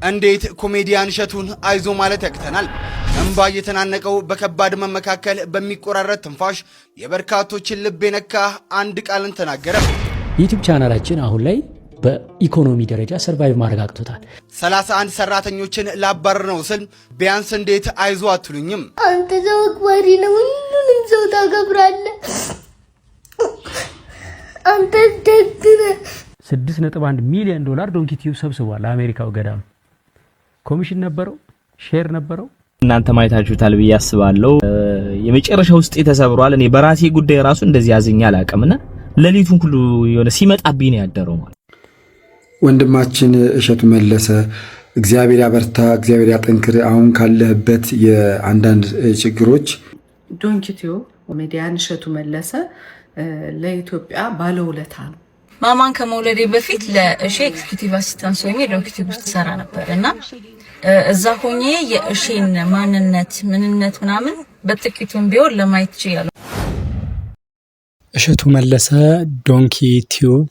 እንዴት ኮሜዲያን እሸቱን አይዞ ማለት ያቅተናል? እንባ እየተናነቀው በከባድ መመካከል በሚቆራረጥ ትንፋሽ የበርካቶችን ልብ የነካ አንድ ቃልን ተናገረ። ዩቲዩብ ቻናላችን አሁን ላይ በኢኮኖሚ ደረጃ ሰርቫይቭ ማድረግ አቅቶታል። 31 ሰራተኞችን ላባረር ነው ስል ቢያንስ እንዴት አይዞ አትሉኝም? አንተ ሰው አክባሪ ነው፣ ሁሉንም ሰው ታከብራለህ። አንተ ደግነ 6.1 ሚሊዮን ዶላር ዶንኪ ቲዩብ ሰብስቧል። አሜሪካው ገዳም ኮሚሽን ነበረው፣ ሼር ነበረው። እናንተ ማየታችሁታል ብዬ አስባለሁ። የመጨረሻ ውስጥ ተሰብሯል። እኔ በራሴ ጉዳይ ራሱ እንደዚህ ያዘኛ አላቀምና ለሊቱን ሁሉ የሆነ ሲመጣብኝ ነው ያደረው ማለት። ወንድማችን እሸቱ መለሰ እግዚአብሔር ያበርታ፣ እግዚአብሔር ያጠንክር። አሁን ካለህበት የአንዳንድ ችግሮች ዶንኪ ቲዩብ ኮሜዲያን እሸቱ መለሰ ለኢትዮጵያ ባለውለታ ነው። ማማን ከመውለዴ በፊት ለእሺ ኤክስኪዩቲቭ አሲስታንት ሆኜ ዶንኪ ቲዩብ ውስጥ ሰራ ነበር እና እዛ ሆኜ የእሺን ማንነት ምንነት ምናምን በጥቂቱም ቢሆን ለማየት ይችላል። እሸቱ መለሰ ዶንኪ ቲዩብ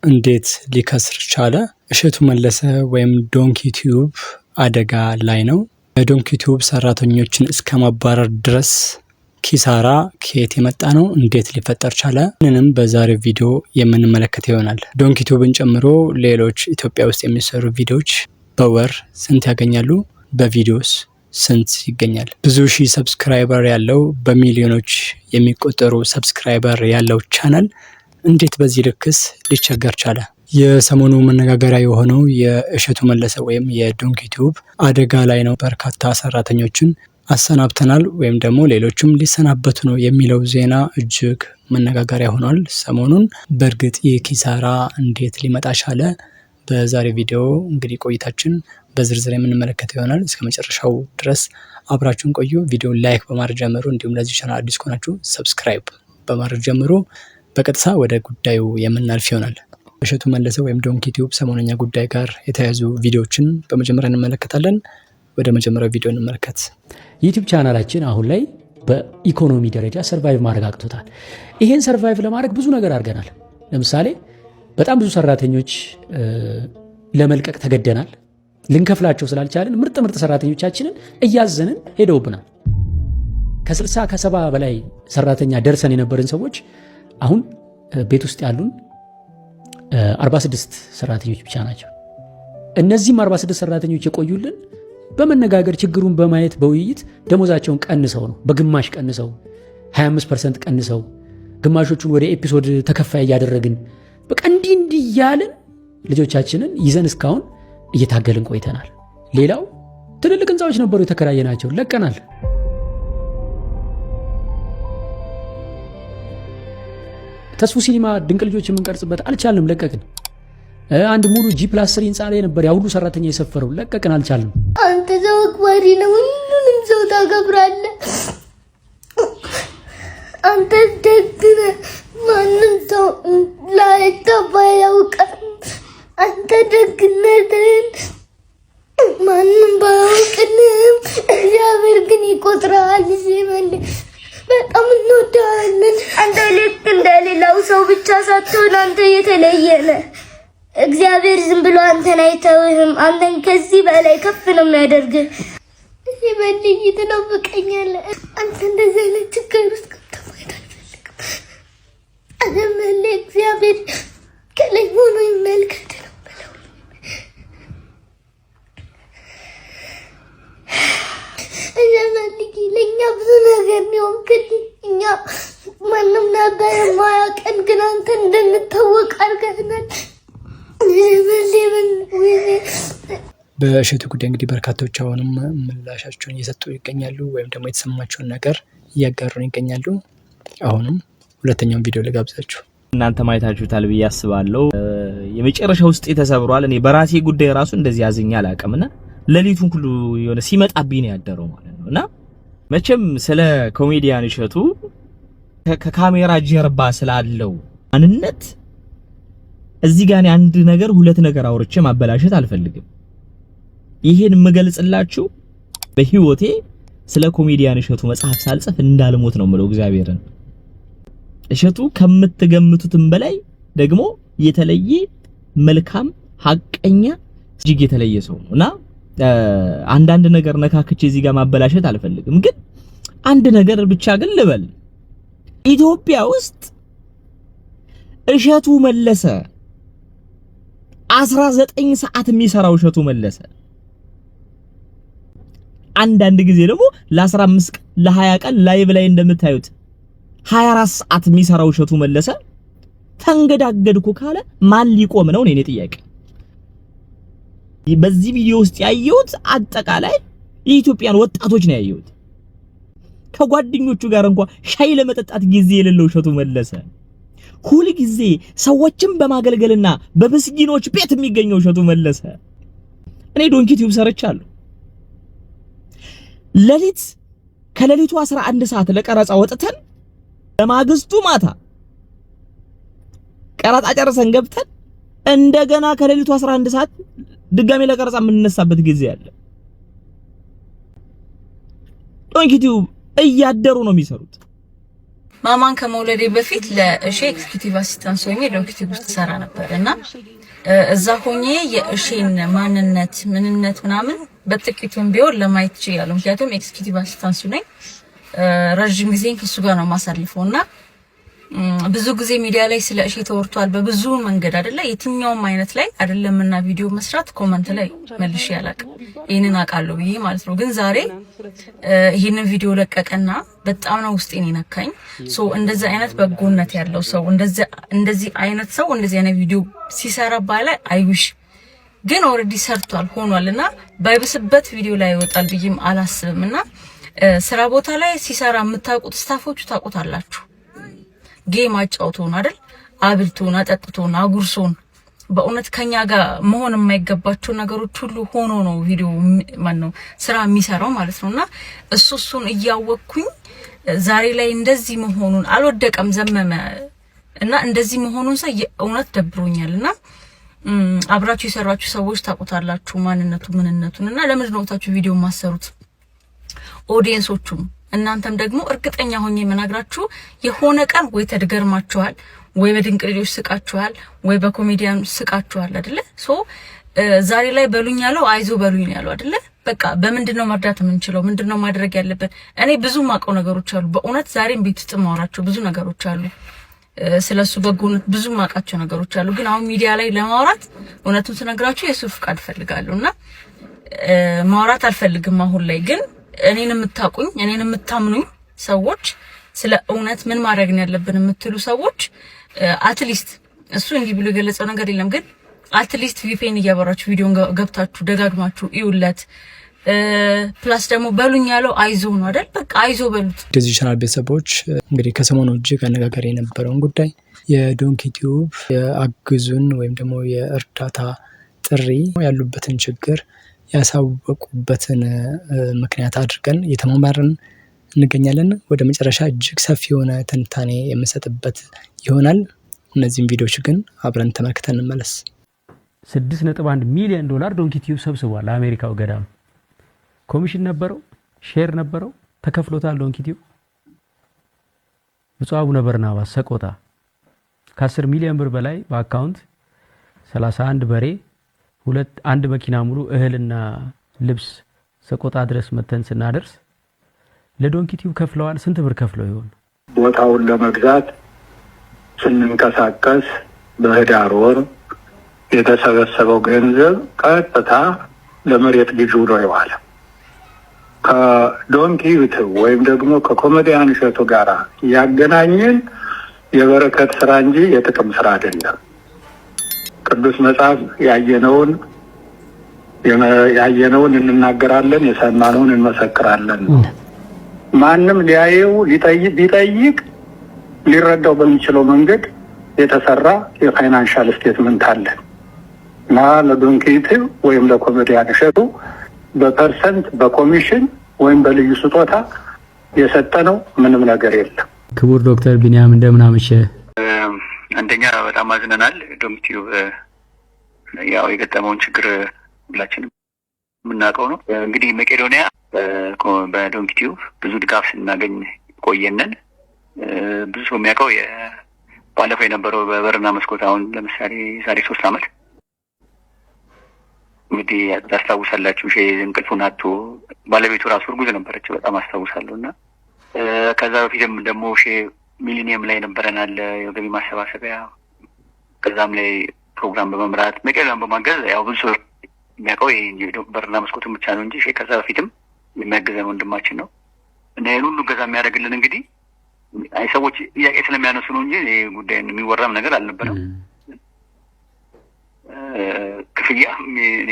እንዴት ሊከስር ቻለ? እሸቱ መለሰ ወይም ዶንኪ ቲዩብ አደጋ ላይ ነው። ዶንኪ ቲዩብ ሰራተኞችን እስከ ማባረር ድረስ ኪሳራ ከየት የመጣ ነው? እንዴት ሊፈጠር ቻለ? ይህንንም በዛሬው ቪዲዮ የምንመለከት ይሆናል። ዶንኪ ቲዩብን ጨምሮ ሌሎች ኢትዮጵያ ውስጥ የሚሰሩ ቪዲዮዎች በወር ስንት ያገኛሉ? በቪዲዮስ ስንት ይገኛል? ብዙ ሺህ ሰብስክራይበር ያለው በሚሊዮኖች የሚቆጠሩ ሰብስክራይበር ያለው ቻናል እንዴት በዚህ ልክስ ሊቸገር ቻለ? የሰሞኑ መነጋገሪያ የሆነው የእሸቱ መለሰ ወይም የዶንኪ ቲዩብ አደጋ ላይ ነው። በርካታ ሰራተኞችን አሰናብተናል ወይም ደግሞ ሌሎችም ሊሰናበቱ ነው የሚለው ዜና እጅግ መነጋገሪያ ሆኗል ሰሞኑን። በእርግጥ ይህ ኪሳራ እንዴት ሊመጣ ቻለ? በዛሬ ቪዲዮ እንግዲህ ቆይታችን በዝርዝር የምንመለከተው ይሆናል። እስከ መጨረሻው ድረስ አብራችሁን ቆዩ። ቪዲዮ ላይክ በማድረግ ጀምሩ። እንዲሁም ለዚህ ቻናል አዲስ ከሆናችሁ ሰብስክራይብ በማድረግ ጀምሩ። በቀጥታ ወደ ጉዳዩ የምናልፍ ይሆናል። እሸቱ መለሰ ወይም ዶንኪ ቲዩብ ሰሞነኛ ጉዳይ ጋር የተያያዙ ቪዲዮዎችን በመጀመሪያ እንመለከታለን። ወደ መጀመሪያው ቪዲዮ እንመለከት። ዩቲዩብ ቻናላችን አሁን ላይ በኢኮኖሚ ደረጃ ሰርቫይቭ ማድረግ አቅቶታል። ይሄን ሰርቫይቭ ለማድረግ ብዙ ነገር አድርገናል። ለምሳሌ በጣም ብዙ ሰራተኞች ለመልቀቅ ተገደናል። ልንከፍላቸው ስላልቻለን ምርጥ ሰራተኞቻችንን እያዘንን ሄደውብናል። ከ60 ከ70 በላይ ሰራተኛ ደርሰን የነበርን ሰዎች አሁን ቤት ውስጥ ያሉን 46 ሰራተኞች ብቻ ናቸው። እነዚህም 46 ሰራተኞች የቆዩልን በመነጋገር ችግሩን በማየት በውይይት ደሞዛቸውን ቀንሰው ነው። በግማሽ ቀንሰው 25% ቀንሰው ግማሾቹን ወደ ኤፒሶድ ተከፋይ እያደረግን በቃ እንዲህ እያልን ልጆቻችንን ይዘን እስካሁን እየታገልን ቆይተናል። ሌላው ትልልቅ ህንፃዎች ነበሩ የተከራየናቸው፣ ለቀናል። ተስፉ ሲኒማ ድንቅ ልጆች የምንቀርጽበት አልቻልንም፣ ለቀቅን። አንድ ሙሉ G+3 ህንፃ ላይ ነበር ያ ሁሉ ሰራተኛ የሰፈረው፣ ለቀቅን፣ አልቻልንም። አንተ ሰው አክባሪ ነው፣ ሁሉንም ሰው ታከብራለህ። አንተ ደግነ ማንም ሰው ላይገባ ያውቃል። አንተ ደግነትን ማንም ባያውቅንም እግዚአብሔር ግን ይቆጥራል። ሲመል በጣም እንወዳለን። አንተ ልክ እንደሌላው ሰው ብቻ ሳትሆን አንተ የተለየ ነህ። እግዚአብሔር ዝም ብሎ አንተን አይተውህም። አንተን ከዚህ በላይ ከፍ ነው የሚያደርግህ። ሲበልኝ ትናፍቀኛለህ። አንተ እንደዚህ አይነት ችግር ውስጥ ከማየት አልፈልግም። አለመለ እግዚአብሔር ከላይ ሆኖ ይመልከት ነው ብለው እያዛልኝ ለእኛ ብዙ ነገር የሚሆን ግን እኛ ማንም ነበር የማያውቀን፣ ግን አንተ እንድንታወቅ አድርገናል። በእሸቱ ጉዳይ እንግዲህ በርካቶች አሁንም ምላሻቸውን እየሰጡ ይገኛሉ፣ ወይም ደግሞ የተሰማቸውን ነገር እያጋሩን ይገኛሉ። አሁንም ሁለተኛውን ቪዲዮ ልጋብዛችሁ። እናንተ ማየታችሁታል ብዬ አስባለሁ። የመጨረሻ ውስጥ ተሰብሯል። እኔ በራሴ ጉዳይ ራሱ እንደዚህ ያዘኛ አላቀምና ለሊቱን ሁሉ የሆነ ሲመጣብኝ ነው ያደረው ማለት ነውና መቼም ስለ ኮሜዲያን እሸቱ ከካሜራ ጀርባ ስላለው ማንነት እዚህ ጋር አንድ ነገር ሁለት ነገር አውርቼ ማበላሸት አልፈልግም። ይሄን የምገልጽላችሁ በህይወቴ ስለ ኮሜዲያን እሸቱ መጽሐፍ ሳልጽፍ እንዳልሞት ነው የምለው እግዚአብሔርን። እሸቱ ከምትገምቱትም በላይ ደግሞ የተለየ መልካም ሐቀኛ እጅግ የተለየ ሰው ነውና አንዳንድ ነገር ነካክቼ እዚህ ጋር ማበላሸት አልፈልግም። ግን አንድ ነገር ብቻ ግን ልበል። ኢትዮጵያ ውስጥ እሸቱ መለሰ 19 ሰዓት የሚሰራው እሸቱ መለሰ አንዳንድ ጊዜ ደግሞ ለ15 ቀን ለ20 ቀን ላይቭ ላይ እንደምታዩት 24 ሰዓት የሚሰራው እሸቱ መለሰ ተንገዳገድኩ ካለ ማን ሊቆም ነው? እኔ ጥያቄ። በዚህ ቪዲዮ ውስጥ ያየሁት አጠቃላይ የኢትዮጵያን ወጣቶች ነው ያየሁት። ከጓደኞቹ ጋር እንኳን ሻይ ለመጠጣት ጊዜ የሌለው እሸቱ መለሰ ሁሉ ጊዜ ሰዎችን በማገልገልና በምስኪኖች ቤት የሚገኘው እሸቱ መለሰ። እኔ ዶንኪ ቲዩብ ሰርቻለሁ። ከሌሊቱ 11 ሰዓት ለቀረጻ ወጥተን በማግስቱ ማታ ቀረጻ ጨርሰን ገብተን እንደገና ከሌሊቱ 11 ሰዓት ድጋሜ ለቀረጻ የምንነሳበት ጊዜ አለ። ዶንኪ ቲዩብ እያደሩ ነው የሚሰሩት። ማማን ከመውለዴ በፊት ለእሺ ኤክስኪዩቲቭ አሲስታንት ሆኜ ዶንኪ ቲዩብ ውስጥ ሰራ ነበርና እዛ ሆኜ የእሺን ማንነት ምንነት ምናምን በጥቂቱም ቢሆን ለማየት ይችላል። ምክንያቱም ኤክስኪዩቲቭ አሲስታንት ነኝ። ረጅም ጊዜ ከሱ ጋር ነው ማሳልፈውና ብዙ ጊዜ ሚዲያ ላይ ስለ እሺ ተወርቷል በብዙ መንገድ አይደለ? የትኛውም አይነት ላይ አይደለምና ቪዲዮ መስራት ኮመንት ላይ መልሼ ያላቅም ይሄንን አውቃለሁ ብዬ ማለት ነው። ግን ዛሬ ይሄንን ቪዲዮ ለቀቀና በጣም ነው ውስጤን የነካኝ። እንደዚህ አይነት በጎነት ያለው ሰው እንደዚህ አይነት ሰው እንደዚህ አይነት ቪዲዮ ሲሰራ ባለ አይዊሽ ግን ኦሬዲ ሰርቷል ሆኗልና ባይብስበት ቪዲዮ ላይ ይወጣል ብዬም አላስብምና ስራ ቦታ ላይ ሲሰራ የምታውቁት ስታፎቹ ታውቁታላችሁ። ጌም አጫውቶን አይደል? አብልቶን አጠጥቶን አጉርሶን በእውነት ከኛ ጋር መሆን የማይገባቸው ነገሮች ሁሉ ሆኖ ነው ቪዲዮ ማነው ስራ የሚሰራው ማለት ነውና እሱን እያወቅኩኝ ዛሬ ላይ እንደዚህ መሆኑን አልወደቀም ዘመመ እና እንደዚህ መሆኑን ሳይ እውነት ደብሮኛልና አብራችሁ የሰራችሁ ሰዎች ታውቁታላችሁ ማንነቱ ምንነቱን እና ለምንድን ነው ታችሁ ቪዲዮ ማሰሩት ኦዲየንሶቹም እናንተም ደግሞ እርግጠኛ ሆኜ መናግራችሁ የሆነ ቀን ወይ ተደገርማችኋል ወይ በድንቅ ልጆች ስቃችኋል ወይ በኮሜዲያን ስቃችኋል አይደለ? ዛሬ ላይ በሉኝ ያለው አይዞ በሉኝ ያለው አይደለ? በቃ በምንድነው መርዳት የምንችለው ምንድነው ማድረግ ያለበት? እኔ ብዙ ማቀው ነገሮች አሉ በእውነት ዛሬም ቤት ውስጥ ማውራቸው ብዙ ነገሮች አሉ። ስለሱ በጎነት ብዙ ማቃቸው ነገሮች አሉ። ግን አሁን ሚዲያ ላይ ለማውራት እውነቱን ተነግራችሁ የሱ ፍቃድ ፈልጋለሁና ማውራት አልፈልግም አሁን ላይ ግን እኔን የምታቁኝ እኔን የምታምኑኝ ሰዎች ስለ እውነት ምን ማድረግ ነው ያለብን የምትሉ ሰዎች አትሊስት እሱ እንዲህ ብሎ የገለጸው ነገር የለም ግን አትሊስት ቪፒኤን እያበራችሁ ቪዲዮን ገብታችሁ ደጋግማችሁ ይውለት ፕላስ ደግሞ በሉኝ ያለው አይዞ ነው አይደል? በቃ አይዞ በሉት። እንደዚህ ቻናል ቤተሰቦች እንግዲህ ከሰሞኑ እጅግ አነጋጋሪ የነበረውን ጉዳይ የዶንኪ ቲዩብ የአግዙን ወይም ደግሞ የእርዳታ ጥሪ ያሉበትን ችግር ያሳወቁበትን ምክንያት አድርገን እየተማማርን እንገኛለን። ወደ መጨረሻ እጅግ ሰፊ የሆነ ትንታኔ የምሰጥበት ይሆናል። እነዚህን ቪዲዮዎች ግን አብረን ተመልክተን እንመለስ። $6.1 ሚሊዮን ዶንኪ ቲዩብ ሰብስቧል። ለአሜሪካው ገዳም ኮሚሽን ነበረው፣ ሼር ነበረው፣ ተከፍሎታል። ዶንኪ ቲዩብ ብፁዕ አቡነ በርናባስ ሰቆጣ ከ10 ሚሊዮን ብር በላይ በአካውንት 31 በሬ አንድ መኪና ሙሉ እህልና ልብስ ሰቆጣ ድረስ መተን ስናደርስ ለዶንኪ ቲዩብ ከፍለዋል። ስንት ብር ከፍለው ይሆን? ቦታውን ለመግዛት ስንንቀሳቀስ በህዳር ወር የተሰበሰበው ገንዘብ ቀጥታ ለመሬት ግዢ ውሎ ይዋለ። ከዶንኪ ዩቲዩብ ወይም ደግሞ ከኮሜዲያን እሸቱ ጋራ ያገናኘን የበረከት ስራ እንጂ የጥቅም ስራ አይደለም። ቅዱስ መጽሐፍ ያየነውን እንናገራለን፣ የሰማነውን እንመሰክራለን። ማንም ሊያየው ቢጠይቅ ሊረዳው በሚችለው መንገድ የተሰራ የፋይናንሻል ስቴትመንት አለ እና ለዶንኪ ዩቲዩብ ወይም ለኮሜዲያን እሸቱ በፐርሰንት በኮሚሽን ወይም በልዩ ስጦታ የሰጠነው ምንም ነገር የለም። ክቡር ዶክተር ቢኒያም እንደምን አመሸ? አንደኛ በጣም አዝነናል። ዶንኪ ቲዩብ ያው የገጠመውን ችግር ሁላችንም የምናውቀው ነው። እንግዲህ መቄዶንያ በዶንኪ ቲዩብ ብዙ ድጋፍ ስናገኝ ቆየነን። ብዙ ሰው የሚያውቀው ባለፈው የነበረው በበርና መስኮት አሁን ለምሳሌ ዛሬ 3 ዓመት እንግዲህ ታስታውሳላችሁ እንቅልፉን አጥቶ ባለቤቱ ራሱ እርጉዝ ነበረች በጣም አስታውሳለሁና ከዛ በፊትም ደግሞ ሚሊኒየም ላይ ነበረናል የገቢ ማሰባሰቢያ ከዛም ላይ ፕሮግራም በመምራት መቄዶንያን በማገዝ ያው ብዙ ሰው የሚያውቀው ይሄ በርና መስኮቱን ብቻ ነው እንጂ ከዛ በፊትም የሚያገዘን ወንድማችን ነው እና ይሄን ሁሉ ገዛ የሚያደርግልን እንግዲህ አይ ሰዎች ጥያቄ ስለሚያነሱ ነው እንጂ ይሄ ጉዳይ የሚወራም ነገር አልነበረም። ክፍያ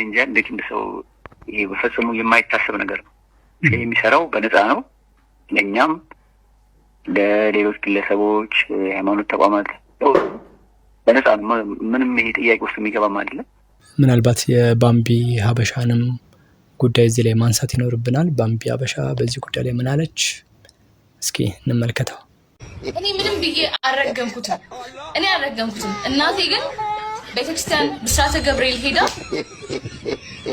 እንጃ እንዴት እንደሰው ይሄ በፈጽሞ የማይታሰብ ነገር ነው። የሚሰራው በነፃ ነው ለኛም ለሌሎች ግለሰቦች ሃይማኖት ተቋማት በነፃ ነው። ምንም ይሄ ጥያቄ ውስጥ የሚገባም አይደለም። ምናልባት የባምቢ ሀበሻንም ጉዳይ እዚህ ላይ ማንሳት ይኖርብናል። ባምቢ ሀበሻ በዚህ ጉዳይ ላይ ምን አለች? እስኪ እንመልከተው። እኔ ምንም ብዬ አልረገምኩትም። እናቴ ግን ቤተክርስቲያን ብስራተ ገብርኤል ሄዳ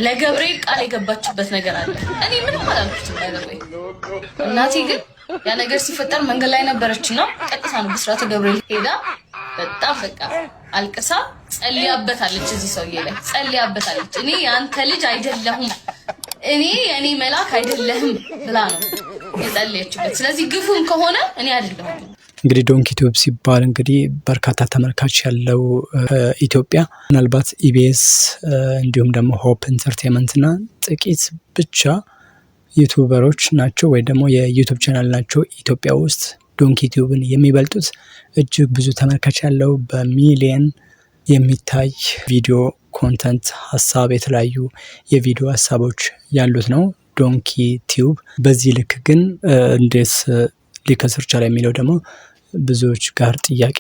ለገብርኤል ቃል የገባችበት ነገር አለ። እኔ ምንም አላልኩትም ለገብርኤል። እናቴ ግን ያ ነገር ሲፈጠር መንገድ ላይ ነበረችና ቀጥታ ነው ብስራተ ገብርኤል ሄዳ በጣም በቃ አልቅሳ ጸልያበታለች። እዚህ ሰውዬ ላይ ጸልያበታለች። እኔ ያንተ ልጅ አይደለሁም፣ እኔ የኔ መልአክ አይደለህም ብላ ነው የጸለየችበት። ስለዚህ ግፉን ከሆነ እኔ አይደለሁም። እንግዲህ ዶንኪ ቲዩብ ሲባል እንግዲህ በርካታ ተመልካች ያለው ኢትዮጵያ ምናልባት ኢቢኤስ እንዲሁም ደግሞ ሆፕ ኢንተርቴንመንት እና ጥቂት ብቻ ዩቱበሮች ናቸው ወይ ደግሞ የዩቱብ ቻናል ናቸው ኢትዮጵያ ውስጥ ዶንኪ ቲዩብን የሚበልጡት። እጅግ ብዙ ተመልካች ያለው በሚሊየን የሚታይ ቪዲዮ ኮንተንት ሀሳብ የተለያዩ የቪዲዮ ሀሳቦች ያሉት ነው ዶንኪ ቲዩብ። በዚህ ልክ ግን እንዴት ሊከስር ቻለ የሚለው ደግሞ ብዙዎች ጋር ጥያቄ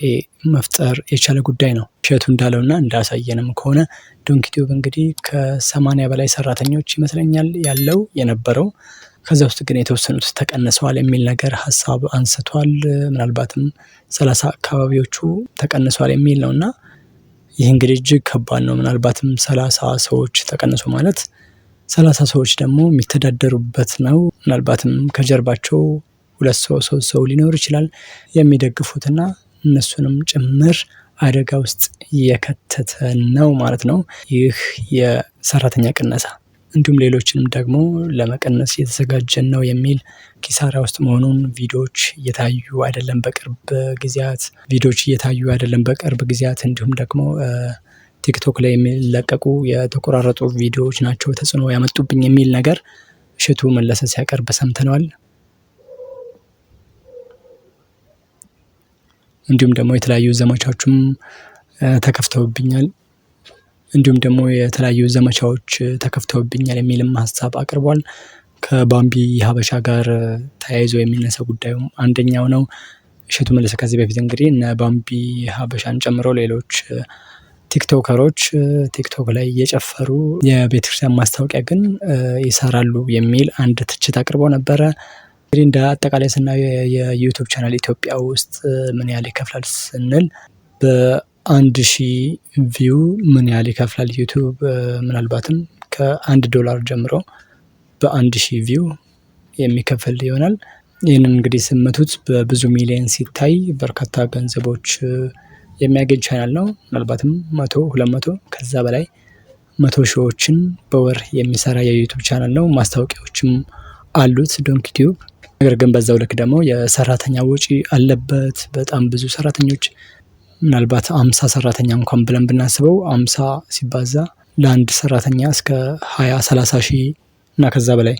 መፍጠር የቻለ ጉዳይ ነው። እሸቱ እንዳለውና እንዳሳየንም ከሆነ ዶንኪ ቲዩብ እንግዲህ ከ80 በላይ ሰራተኞች ይመስለኛል ያለው የነበረው። ከዛ ውስጥ ግን የተወሰኑት ተቀንሰዋል የሚል ነገር ሀሳብ አንስቷል። ምናልባትም 30 አካባቢዎቹ ተቀንሰዋል የሚል ነውና ይህ እንግዲህ እጅግ ከባድ ነው። ምናልባትም 30 ሰዎች ተቀንሶ ማለት 30 ሰዎች ደግሞ የሚተዳደሩበት ነው። ምናልባትም ከጀርባቸው 2 ሰው 3 ሰው ሊኖር ይችላል የሚደግፉትና እነሱንም ጭምር አደጋ ውስጥ የከተተ ነው ማለት ነው ይህ የሰራተኛ ቅነሳ። እንዲሁም ሌሎችንም ደግሞ ለመቀነስ የተዘጋጀን ነው የሚል ኪሳራ ውስጥ መሆኑን ቪዲዮዎች እየታዩ አይደለም በቅርብ ጊዜያት እንዲሁም ደግሞ ቲክቶክ ላይ የሚለቀቁ የተቆራረጡ ቪዲዮዎች ናቸው ተጽዕኖ ያመጡብኝ የሚል ነገር እሸቱ መለሰ ሲያቀርብ ሰምተነዋል። እንዲሁም ደግሞ የተለያዩ ዘመቻዎችም ተከፍተውብኛል የሚልም ሀሳብ አቅርቧል። ከባምቢ ሀበሻ ጋር ተያይዞ የሚነሳ ጉዳዩም አንደኛው ነው። እሸቱ መለሰ ከዚህ በፊት እንግዲህ እነ ባምቢ ሀበሻን ጨምሮ ሌሎች ቲክቶከሮች ቲክቶክ ላይ እየጨፈሩ የቤተክርስቲያን ማስታወቂያ ግን ይሰራሉ የሚል አንድ ትችት አቅርበው ነበረ። እንግዲህ እንደ አጠቃላይ ስናየው የዩቱብ ቻናል ኢትዮጵያ ውስጥ ምን ያህል ይከፍላል ስንል በ1000 ቪው ምን ያህል ይከፍላል ዩቱብ? ምናልባትም $1 ጀምሮ በ1000 ቪው የሚከፍል ይሆናል። ይህንን እንግዲህ ስመቱት በብዙ ሚሊዮን ሲታይ በርካታ ገንዘቦች የሚያገኝ ቻናል ነው። ምናልባትም 100 200 ከዛ በላይ 100 ሺዎችን በወር የሚሰራ የዩቱብ ቻናል ነው። ማስታወቂያዎችም አሉት ዶንኪ ቲዩብ። ነገር ግን በዛው ልክ ደግሞ የሰራተኛ ወጪ አለበት። በጣም ብዙ ሰራተኞች ምናልባት 50 ሰራተኛ እንኳን ብለን ብናስበው 50 ሲባዛ ለአንድ ሰራተኛ እስከ 20-30 ሺህ እና ከዛ በላይ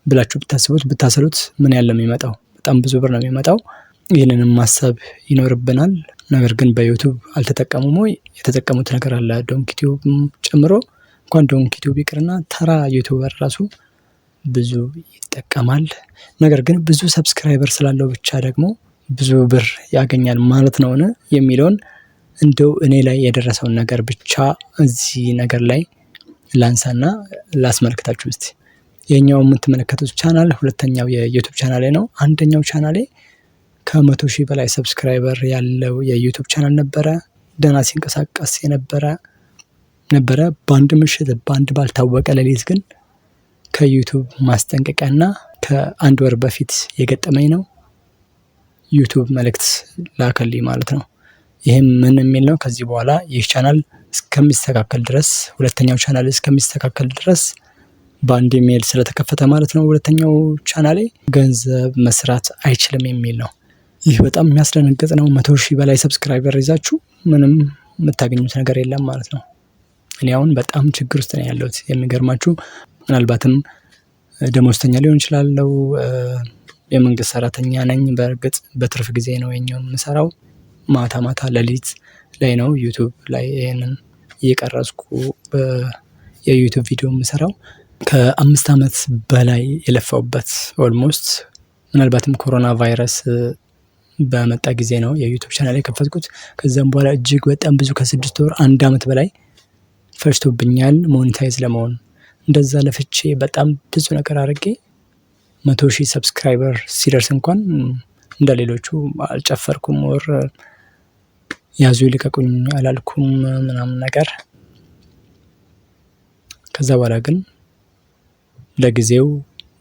ብላችሁ ብታሰሉት ምን ያለ የሚመጣው በጣም ብዙ ብር ነው የሚመጣው። ይህንንም ማሰብ ይኖርብናል። ነገር ግን በዩቱብ አልተጠቀሙም ወይ? የተጠቀሙት ነገር አለ ዶንኪ ቲዩብ ጨምሮ። እንኳን ዶንኪ ቲዩብ ይቅርና ተራ ዩቱበር ራሱ ብዙ ይጠቀማል። ነገር ግን ብዙ ሰብስክራይበር ስላለው ብቻ ደግሞ ብዙ ብር ያገኛል ማለት ነው የሚለውን እንደው እኔ ላይ የደረሰውን ነገር ብቻ እዚህ ነገር ላይ ላንሳና ላስመልክታችሁ እስቲ። የኛው የምትመለከቱት ቻናል ሁለተኛው የዩቱብ ቻናሌ ነው። አንደኛው ቻናሌ ከ100 ሺህ በላይ ሰብስክራይበር ያለው የዩቱብ ቻናል ነበረ። ደህና ሲንቀሳቀስ የነበረ በአንድ ምሽት በአንድ ባልታወቀ ሌሊት ግን ከዩቱብ ማስጠንቀቂያና ከ1 ወር በፊት የገጠመኝ ነው። ዩቱብ መልእክት ላከልኝ ማለት ነው። ይህም ምን የሚል ነው? ከዚህ በኋላ ይህ ቻናል እስከሚስተካከል ድረስ ሁለተኛው ቻናል እስከሚስተካከል ድረስ በአንድ ኢሜል ስለተከፈተ ማለት ነው ሁለተኛው ቻናሌ ገንዘብ መስራት አይችልም የሚል ነው። ይህ በጣም የሚያስደነግጥ ነው። 100,000 በላይ ሰብስክራይበር ይዛችሁ ምንም የምታገኙት ነገር የለም ማለት ነው። እኔ አሁን በጣም ችግር ውስጥ ነው ያለሁት። የሚገርማችሁ ምናልባትም ደሞዝተኛ ሊሆን ይችላለው፣ የመንግስት ሰራተኛ ነኝ። በእርግጥ በትርፍ ጊዜ ነው የኛውን የምሰራው። ማታ ማታ ሌሊት ላይ ነው ዩቲዩብ ላይ ይሄንን እየቀረጽኩ የዩቲዩብ ቪዲዮ የምሰራው። ከ5 ዓመት በላይ የለፋውበት ኦልሞስት ምናልባትም ኮሮና ቫይረስ በመጣ ጊዜ ነው የዩቲዩብ ቻናል የከፈትኩት። ከዛም በኋላ እጅግ በጣም ብዙ ከ6 ወር 1 ዓመት በላይ ፈጅቶብኛል ሞኔታይዝ ለመሆን። እንደዛ ለፍቼ በጣም ብዙ ነገር አድርጌ 100,000 ሰብስክራይበር ሲደርስ እንኳን እንደሌሎቹ አልጨፈርኩም ወር ያዙ ይልቀቁኝ አላልኩም ምናምን ነገር። ከዛ በኋላ ግን ለጊዜው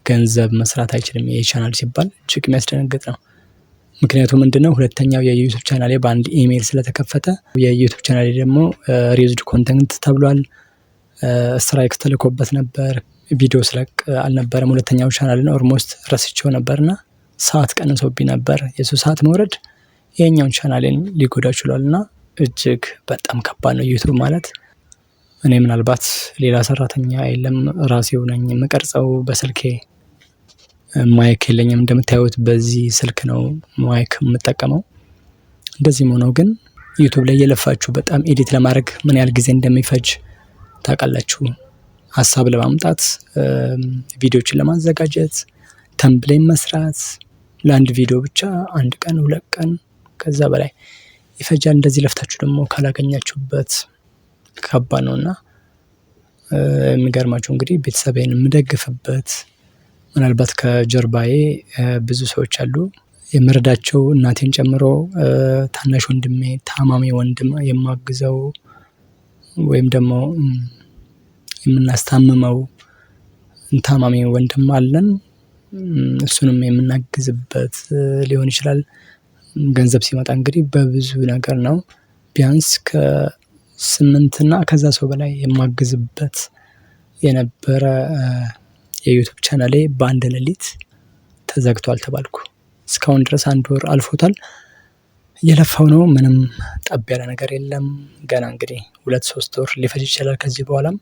ገንዘብ መስራት አይችልም ይሄ ቻናል ሲባል እጅግ የሚያስደነግጥ ነው። ምክንያቱም ምንድነው ሁለተኛው የዩቲዩብ ቻናሌ በአንድ ኢሜል ስለተከፈተ የዩቲዩብ ቻናሌ ደግሞ ሪዩዝድ ኮንተንት ተብሏል። ስትራይክ ተልኮበት ነበር። ቪዲዮ ስለቅ አልነበረም። ሁለተኛው ቻናልን ኦልሞስት ረስቼው ነበርና ሰዓት ቀንሶብኝ ነበር። የሱ ሰዓት መውረድ ይሄኛውን ቻናሌን ሊጎዳ ችሏልና እጅግ በጣም ከባድ ነው ዩቲዩብ ማለት። እኔ ምናልባት ሌላ ሰራተኛ የለም፣ ራሴው ነኝ የምቀርጸው በስልኬ። ማይክ የለኝም እንደምታዩት በዚህ ስልክ ነው ማይክ የምጠቀመው። እንደዚህም ሆኖ ግን ዩቲዩብ ላይ የለፋችሁ በጣም ኤዲት ለማድረግ ምን ያህል ጊዜ እንደሚፈጅ ታውቃላችሁ። ሀሳብ ለማምጣት ቪዲዮዎችን ለማዘጋጀት ተምብሌን መስራት ለአንድ ቪዲዮ ብቻ 1 ቀን 2 ቀን ከዛ በላይ ይፈጃል። እንደዚህ ለፍታችሁ ደግሞ ካላገኛችሁበት ከባድ ነውና የሚገርማችሁ እንግዲህ ቤተሰቤን የምደግፍበት ምናልባት ከጀርባዬ ብዙ ሰዎች አሉ የምረዳቸው እናቴን ጨምሮ ታናሽ ወንድሜ ታማሚ ወንድም የማግዘው ወይም ደግሞ የምናስታምመው ታማሚ ወንድም አለን። እሱንም የምናግዝበት ሊሆን ይችላል። ገንዘብ ሲመጣ እንግዲህ በብዙ ነገር ነው። ቢያንስ ከ8 እና ከዛ ሰው በላይ የማግዝበት የነበረ የዩቲዩብ ቻናሌ በአንድ ሌሊት ተዘግቷል ተባልኩ። እስካሁን ድረስ 1 ወር አልፎታል። እየለፋው ነው። ምንም ጠብ ያለ ነገር የለም። ገና እንግዲህ 2-3 ወር ሊፈጅ ይችላል። ከዚህ በኋላም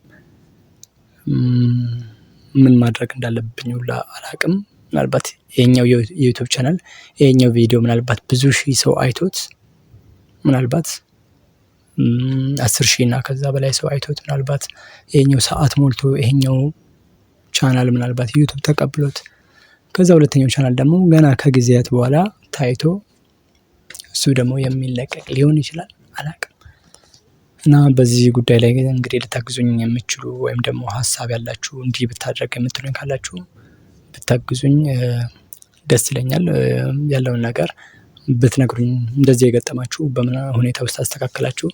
ምን ማድረግ እንዳለብኝ ሁላ አላቅም። ምናልባት ይሄኛው የዩቲዩብ ቻናል ይሄኛው ቪዲዮ ምናልባት ብዙ ሺህ ሰው አይቶት ምናልባት 10,000 እና ከዛ በላይ ሰው አይቶት ምናልባት ይሄኛው ሰዓት ሞልቶ ይሄኛው ቻናል ምናልባት ዩቲዩብ ተቀብሎት ከዛ ሁለተኛው ቻናል ደግሞ ገና ከጊዜያት በኋላ ታይቶ እሱ ደግሞ የሚለቀቅ ሊሆን ይችላል አላቅም። እና በዚህ ጉዳይ ላይ እንግዲህ ልታግዙኝ የምትችሉ ወይም ደግሞ ሀሳብ ያላችሁ እንዲህ ብታደርግ የምትሉኝ ካላችሁ ብታግዙኝ ደስ ይለኛል። ያለውን ነገር ብትነግሩኝ እንደዚህ የገጠማችሁ በምን ሁኔታ ውስጥ አስተካክላችሁ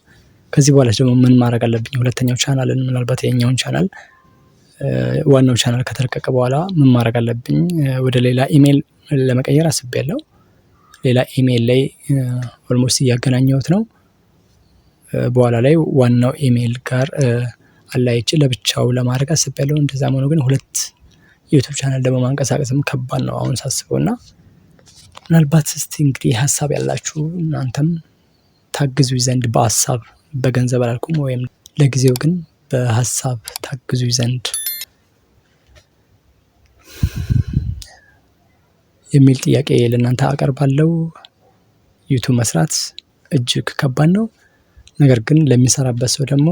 ከዚህ በኋላ ደግሞ ምን ማድረግ አለብኝ ሁለተኛው ቻናልን ምናልባት የኛውን ቻናል ዋናው ቻናል ከተለቀቀ በኋላ ምን ማድረግ አለብኝ ወደ ሌላ ኢሜል ለመቀየር አስቤያለሁ። ሌላ ኢሜል ላይ ኦልሞስት እያገናኘሁት ነው። በኋላ ላይ ዋናው ኢሜል ጋር አላይቼ ለብቻው ለማድረግ አስቤያለሁ። እንደዛም ሆኖ ግን 2 ዩቲዩብ ቻናል ደግሞ ማንቀሳቀስም ከባድ ነው አሁን ሳስበውና ምናልባት እስቲ እንግዲህ ሀሳብ ያላችሁ እናንተም ታግዙ ዘንድ በሀሳብ በገንዘብ አላልኩም ወይም ለጊዜው ግን በሀሳብ ታግዙ ዘንድ የሚል ጥያቄ ለእናንተ አቀርባለሁ። ዩቲዩብ መስራት እጅግ ከባድ ነው። ነገር ግን ለሚሰራበት ሰው ደግሞ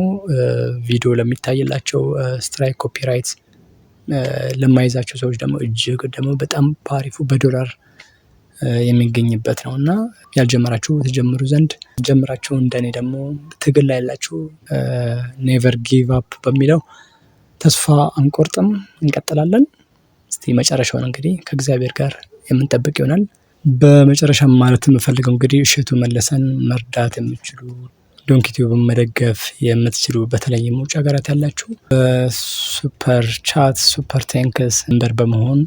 ቪዲዮ ለሚታይላቸው ስትራይክ ኮፒራይት ለማይዛቸው ሰዎች ደግሞ እጅግ ደግሞ በጣም በአሪፉ በዶላር የሚገኝበት ነው እና ያልጀመራችሁ ትጀምሩ ዘንድ ጀምራችሁ እንደኔ ደግሞ ትግል ላይ ያላችሁ ኔቨር ጊቭ አፕ በሚለው ተስፋ አንቆርጥም፣ እንቀጥላለን። እስቲ መጨረሻውን እንግዲህ ከእግዚአብሔር ጋር የምንጠብቅ ይሆናል። በመጨረሻ ማለት የምፈልገው እንግዲህ እሸቱ መለሰን መርዳት የምትችሉ ዶንኪቲዩብን መደገፍ የምትችሉ በተለይም ውጭ ሀገራት ያላችሁ ሱፐር ቻት ሱፐር ቴንክስ እንበር በመሆን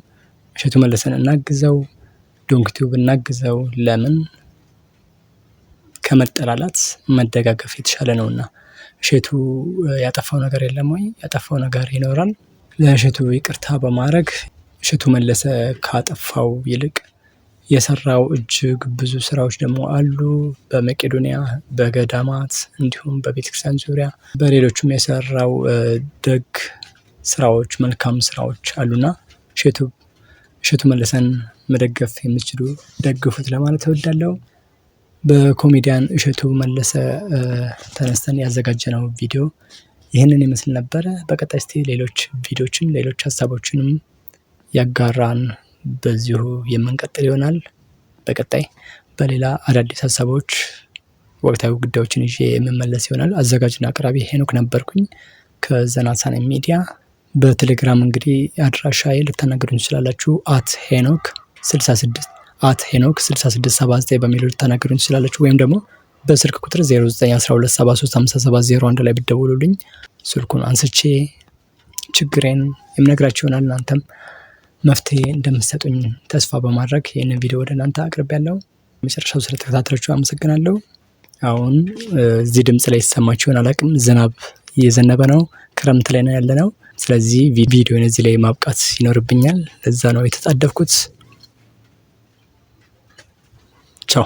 እሸቱ መለሰን እናግዘው፣ ዶንኪቲዩብ እናግዘው። ለምን ከመጠላላት መደጋገፍ የተሻለ ነውና እሸቱ ያጠፋው ነገር የለም ወይ? ያጠፋው ነገር ይኖራል። ለእሸቱ ይቅርታ በማድረግ እሸቱ መለሰ ካጠፋው ይልቅ የሰራው እጅግ ብዙ ስራዎች ደግሞ አሉ። በመቄዶንያ በገዳማት እንዲሁም በቤተክርስቲያን ዙሪያ በሌሎችም የሰራው ደግ ስራዎች መልካም ስራዎች አሉና እሸቱ መለሰን መደገፍ የምትችሉ ደግፉት ለማለት እወዳለሁ። በኮሜዲያን እሸቱ መለሰ ተነስተን ያዘጋጀነው ቪዲዮ ይህንን ይመስል ነበረ። በቀጣይ እስቲ ሌሎች ቪዲዮችን ሌሎች ሀሳቦችንም ያጋራን በዚሁ የምንቀጥል ይሆናል። በቀጣይ በሌላ አዳዲስ ሀሳቦች ወቅታዊ ጉዳዮችን ይዤ የምመለስ ይሆናል። አዘጋጅና አቅራቢ ሄኖክ ነበርኩኝ ከዘናሳን ሚዲያ። በቴሌግራም እንግዲህ አድራሻዬ ልታናገሩኝ ትችላላችሁ። @ሄኖክ 6679 በሚል ልታናገሩኝ ትችላላችሁ። ወይም ደግሞ በስልክ ቁጥር 0912735701 ላይ ብትደውሉልኝ ስልኩን አንስቼ ችግሬን የምነግራችሁ ይሆናል። እናንተም መፍትሄ እንደምትሰጡኝ ተስፋ በማድረግ ይህንን ቪዲዮ ወደ እናንተ አቅርቤያለሁ። መጨረሻው ስለተከታተላችሁ አመሰግናለሁ። አሁን እዚህ ድምጽ ላይ ይሰማችሁን አላውቅም። ዝናብ እየዘነበ ነው። ክረምት ላይ ነው ያለነው። ስለዚህ ቪዲዮን እዚህ ላይ ማብቃት ይኖርብኛል። ለዛ ነው የተጣደፍኩት። ቻው